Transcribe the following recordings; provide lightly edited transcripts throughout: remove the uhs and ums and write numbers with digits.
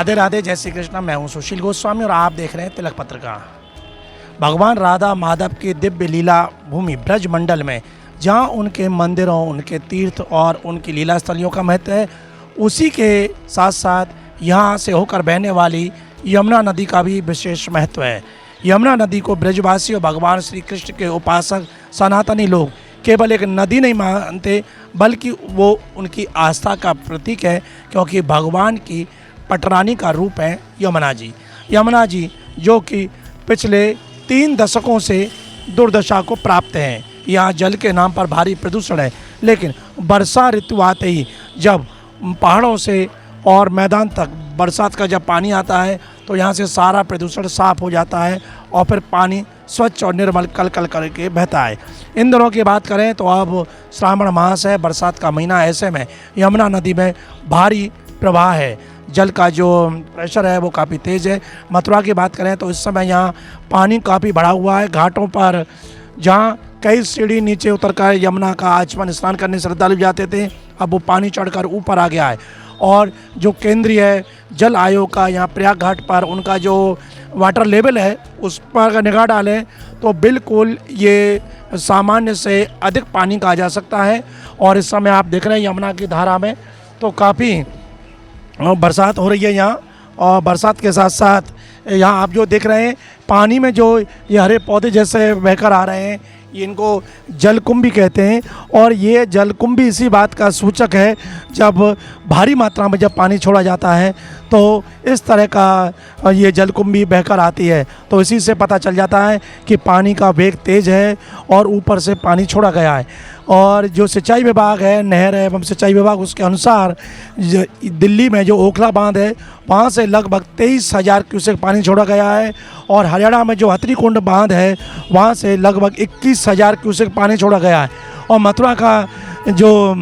राधे राधे, जय श्री कृष्ण। मैं हूं सुशील गोस्वामी और आप देख रहे हैं तिलक पत्रिका। भगवान राधा माधव की दिव्य लीला भूमि ब्रज मंडल में जहां उनके मंदिरों, उनके तीर्थ और उनकी लीला स्थलियों का महत्व है, उसी के साथ साथ यहां से होकर बहने वाली यमुना नदी का भी विशेष महत्व है। यमुना नदी को ब्रजवासी और भगवान श्री कृष्ण के उपासक सनातनी लोग केवल एक नदी नहीं मानते, बल्कि वो उनकी आस्था का प्रतीक है, क्योंकि भगवान की पटरानी का रूप है यमुना जी। यमुना जी जो कि पिछले 3 दशकों से दुर्दशा को प्राप्त हैं। यहाँ जल के नाम पर भारी प्रदूषण है, लेकिन वर्षा ऋतु आते ही जब पहाड़ों से और मैदान तक बरसात का जब पानी आता है तो यहाँ से सारा प्रदूषण साफ हो जाता है और फिर पानी स्वच्छ और निर्मल कल कल करके बहता है। इन दिनों की बात करें तो अब श्रावण मास है, बरसात का महीना, ऐसे में यमुना नदी में भारी प्रवाह है। जल का जो प्रेशर है वो काफ़ी तेज़ है। मथुरा की बात करें तो इस समय यहाँ पानी काफ़ी बढ़ा हुआ है। घाटों पर जहाँ कई सीढ़ी नीचे उतरकर यमुना का आचमन स्नान करने श्रद्धालु जाते थे, अब वो पानी चढ़कर ऊपर आ गया है। और जो केंद्रीय जल आयोग का यहाँ प्रयाग घाट पर उनका जो वाटर लेवल है उस पर अगर निगाह डालें तो बिल्कुल ये सामान्य से अधिक पानी का आ जा सकता है। और इस समय आप देख रहे हैं यमुना की धारा में तो काफ़ी बरसात हो रही है यहाँ, और बरसात के साथ साथ यहाँ आप जो देख रहे हैं पानी में जो ये हरे पौधे जैसे बहकर आ रहे हैं, ये इनको जलकुंभी कहते हैं। और ये जलकुंभी इसी बात का सूचक है, जब भारी मात्रा में जब पानी छोड़ा जाता है तो इस तरह का ये जलकुंभी बहकर आती है, तो इसी से पता चल जाता है कि पानी का वेग तेज़ है और ऊपर से पानी छोड़ा गया है। और जो सिंचाई विभाग है, नहर एवं सिंचाई विभाग, उसके अनुसार दिल्ली में जो ओखला बांध है वहाँ से लगभग 23,000 क्यूसेक पानी छोड़ा गया है। और हरियाणा में जो हथनीकुंड बांध है वहाँ से लगभग 21,000 क्यूसेक पानी छोड़ा गया है। और मथुरा का जो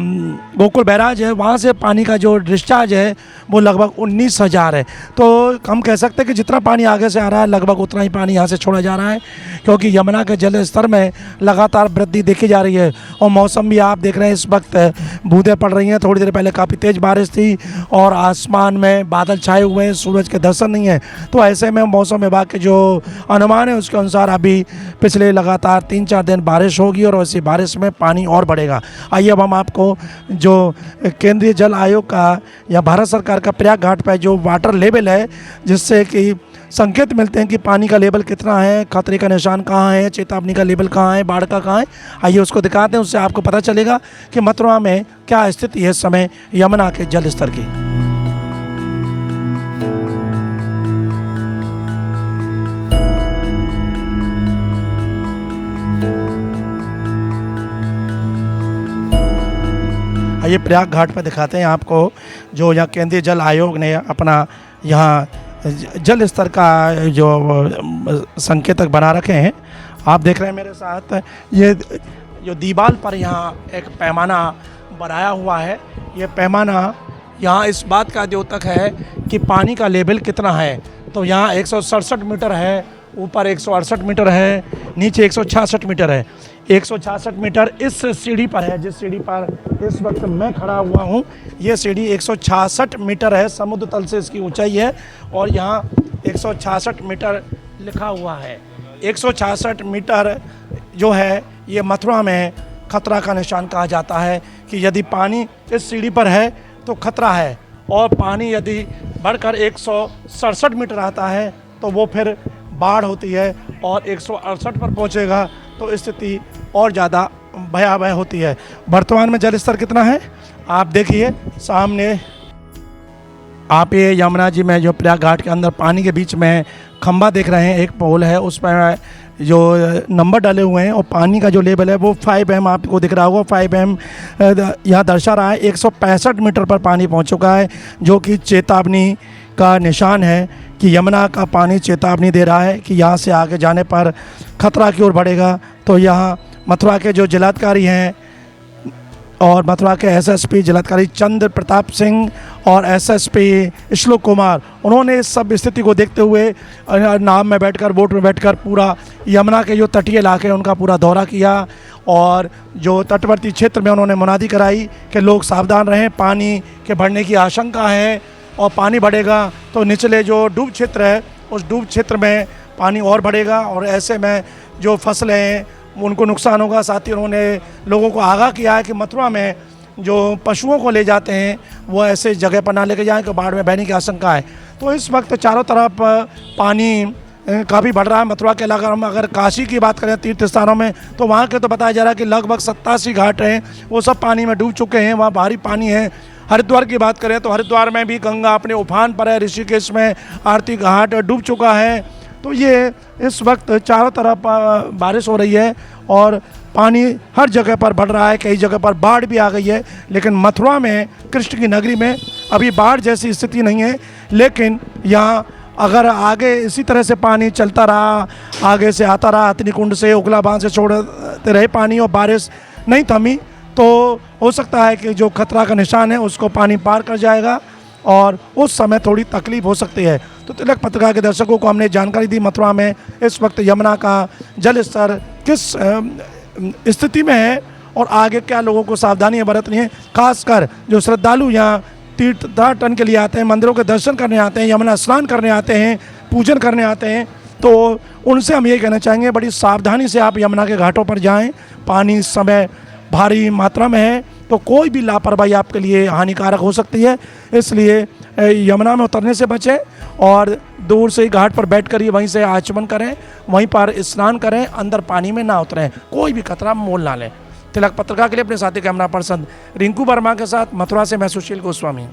गोकुल बैराज है वहाँ से पानी का जो डिस्चार्ज है वो लगभग 19,000 है। तो हम कह सकते हैं कि जितना पानी आगे से आ रहा है लगभग उतना ही पानी यहाँ से छोड़ा जा रहा है, क्योंकि यमुना के जल स्तर में लगातार वृद्धि देखी जा रही है। और मौसम भी आप देख रहे हैं इस वक्त बूंदें पड़ रही हैं। थोड़ी देर पहले काफ़ी तेज़ बारिश थी और आसमान में बादल छाए हुए हैं, सूरज के दर्शन नहीं है। तो ऐसे में मौसम विभाग के जो अनुमान है उसके अनुसार अभी पिछले लगातार 3-4 दिन बारिश होगी और ऐसी बारिश में पानी और बढ़ेगा। आइए अब हम आपको जो केंद्रीय जल आयोग का या भारत सरकार का प्रयाग घाट पर जो वाटर लेवल है, जिससे कि संकेत मिलते हैं कि पानी का लेवल कितना है, खतरे का निशान कहाँ है, चेतावनी का लेवल कहाँ है, बाढ़ का कहाँ है, आइए उसको दिखाते हैं। उससे आपको पता चलेगा कि मथुरा में क्या स्थिति है इस समय यमुना के जल स्तर की। ये प्रयाग घाट पर दिखाते हैं आपको जो यहाँ केंद्रीय जल आयोग ने अपना यहाँ जल स्तर का जो संकेतक बना रखे हैं। आप देख रहे हैं मेरे साथ ये जो दीवार पर यहाँ एक पैमाना बनाया हुआ है। ये पैमाना यहाँ इस बात का द्योतक है कि पानी का लेवल कितना है। तो यहाँ 167 मीटर है, ऊपर 168 मीटर है, नीचे 166 मीटर है। 166 मीटर इस सीढ़ी पर है, जिस सीढ़ी पर इस वक्त मैं खड़ा हुआ हूँ, ये सीढ़ी 166 मीटर है, समुद्र तल से इसकी ऊंचाई है। और यहाँ 166 मीटर लिखा हुआ है। 166 मीटर जो है ये मथुरा में खतरा का निशान कहा जाता है कि यदि पानी इस सीढ़ी पर है तो खतरा है, और पानी यदि बढ़कर 167 मीटर आता है तो वो फिर बाढ़ होती है, और 168 पर पहुंचेगा तो स्थिति और ज़्यादा भयावह होती है। वर्तमान में जल स्तर कितना है आप देखिए सामने। आप ये यमुना जी में जो प्रयाग घाट के अंदर पानी के बीच में खंबा देख रहे हैं, एक पोल है, उस पर जो नंबर डाले हुए हैं और पानी का जो लेवल है वो 5M आपको दिख रहा होगा। 5M यहाँ दर्शा रहा है। 165 मीटर पर पानी पहुँच चुका है, जो कि चेतावनी का निशान है कि यमुना का पानी चेतावनी दे रहा है कि यहाँ से आगे जाने पर खतरा की ओर बढ़ेगा। तो यहाँ मथुरा के जो जिलाधिकारी हैं और मथुरा के एसएसपी जिलाधिकारी चंद्र प्रताप सिंह और एसएसपी श्लोक कुमार, उन्होंने इस सब स्थिति को देखते हुए नाव में बैठकर, बोट में बैठकर पूरा यमुना के जो तटीय इलाके हैं उनका पूरा दौरा किया। और जो तटवर्ती क्षेत्र में उन्होंने मुनादी कराई कि लोग सावधान रहें, पानी के बढ़ने की आशंका है और पानी बढ़ेगा तो निचले जो डूब क्षेत्र है उस डूब क्षेत्र में पानी और बढ़ेगा और ऐसे में जो फसलें हैं उनको नुकसान होगा। साथ ही उन्होंने लोगों को आगाह किया है कि मथुरा में जो पशुओं को ले जाते हैं वो ऐसे जगह पर ना लेके जाएं कि बाढ़ में बहने की आशंका है। तो इस वक्त चारों तरफ पानी काफ़ी बढ़ रहा है। मथुरा के अलावा हम अगर काशी की बात करें तीर्थ स्थानों में तो वहाँ के तो बताया जा रहा है कि लगभग 87 घाट हैं वो सब पानी में डूब चुके हैं, वहाँ भारी पानी है। हरिद्वार की बात करें तो हरिद्वार में भी गंगा अपने उफान पर है, ऋषिकेश में आरती घाट डूब चुका है। तो ये इस वक्त चारों तरफ बारिश हो रही है और पानी हर जगह पर बढ़ रहा है, कई जगह पर बाढ़ भी आ गई है। लेकिन मथुरा में कृष्ण की नगरी में अभी बाढ़ जैसी स्थिति नहीं है। लेकिन यहाँ अगर आगे इसी तरह से पानी चलता रहा, आगे से आता रहा, हथिनी कुंड से उगला बांध से छोड़ते रहे पानी और बारिश नहीं थमी तो हो सकता है कि जो खतरा का निशान है उसको पानी पार कर जाएगा और उस समय थोड़ी तकलीफ हो सकती है। तो तिलक पत्रिका के दर्शकों को हमने जानकारी दी मथुरा में इस वक्त यमुना का जल स्तर किस स्थिति में है और आगे क्या लोगों को सावधानियां बरतनी है। खासकर जो श्रद्धालु यहाँ तीर्थाटन के लिए आते हैं, मंदिरों के दर्शन करने आते हैं, यमुना स्नान करने आते हैं, पूजन करने आते हैं, तो उनसे हम यही कहना चाहेंगे बड़ी सावधानी से आप यमुना के घाटों पर जाएं। पानी इस समय भारी मात्रा में है तो कोई भी लापरवाही आपके लिए हानिकारक हो सकती है। इसलिए यमुना में उतरने से बचें और दूर से ही घाट पर बैठ कर ही वहीं से आचमन करें, वहीं पर स्नान करें, अंदर पानी में ना उतरें, कोई भी खतरा मोल ना लें। तिलक पत्रिका के लिए अपने साथी कैमरा पर्सन रिंकू वर्मा के साथ मथुरा से मैं सुशील गोस्वामी।